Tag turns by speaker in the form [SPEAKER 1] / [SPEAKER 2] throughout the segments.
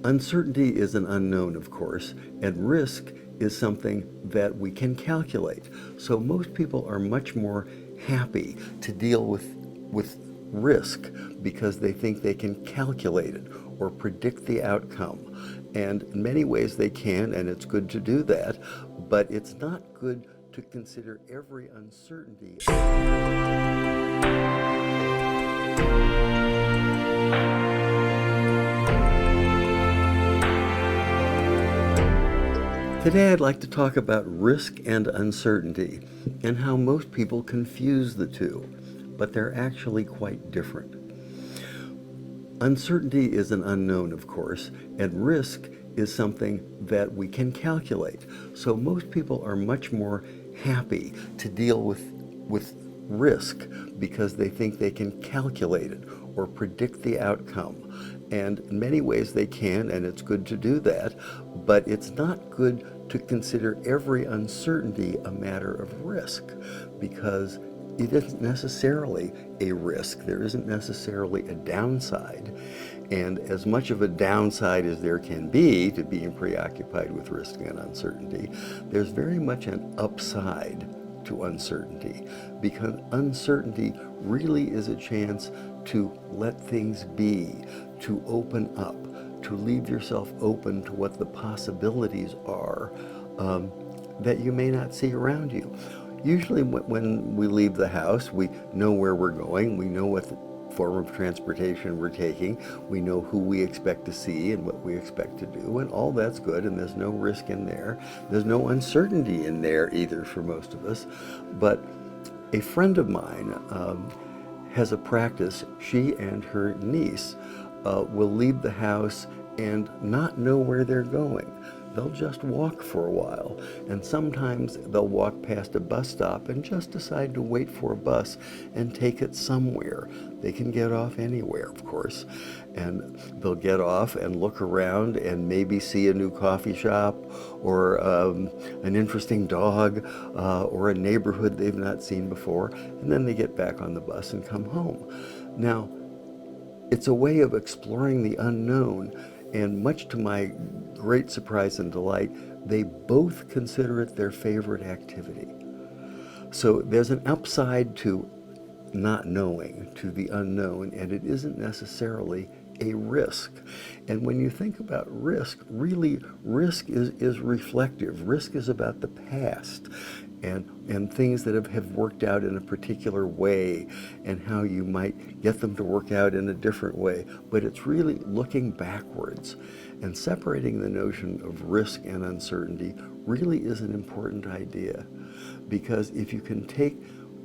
[SPEAKER 1] Uncertainty is an unknown, of course, and risk is something that we can calculate. So most people are much more happy to deal with risk because they think they can calculate it or predict the outcome. And in many ways they can, and it's good to do that, but it's not good to consider every uncertainty. Today I'd like to talk about risk and uncertainty and how most people confuse the two, but they're actually quite different. Uncertainty is an unknown, of course, and risk is something that we can calculate. So most people are much more happy to deal with risk because they think they can calculate it or predict the outcome. And in many ways they can, and it's good to do that, but it's not good to consider every uncertainty a matter of risk, because it isn't necessarily a risk. There isn't necessarily a downside. And as much of a downside as there can be to being preoccupied with risk and uncertainty, there's very much an upside to uncertainty, because uncertainty really is a chance to let things be, to open up, to leave yourself open to what the possibilities are that you may not see around you. Usually when we leave the house, we know where we're going, we know what form of transportation we're taking, we know who we expect to see and what we expect to do, and all that's good, and there's no risk in there. There's no uncertainty in there either for most of us. But a friend of mine has a practice. She and her niece will leave the house and not know where they're going. They'll just walk for a while, and sometimes they'll walk past a bus stop and just decide to wait for a bus and take it somewhere. They can get off anywhere, of course, and they'll get off and look around and maybe see a new coffee shop or an interesting dog or a neighborhood they've not seen before, and then they get back on the bus and come home. Now, it's a way of exploring the unknown, and much to my great surprise and delight, they both consider it their favorite activity. So there's an upside to not knowing, to the unknown, and it isn't necessarily a risk. And when you think about risk, really risk is reflective. Risk is about the past and things that have worked out in a particular way and how you might get them to work out in a different way. But it's really looking backwards, and separating the notion of risk and uncertainty really is an important idea, because if you can take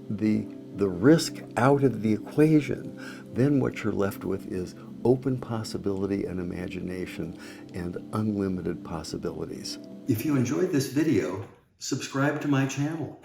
[SPEAKER 1] the risk out of the equation, then what you're left with is open possibility and imagination and unlimited possibilities. If you enjoyed this video, subscribe to my channel.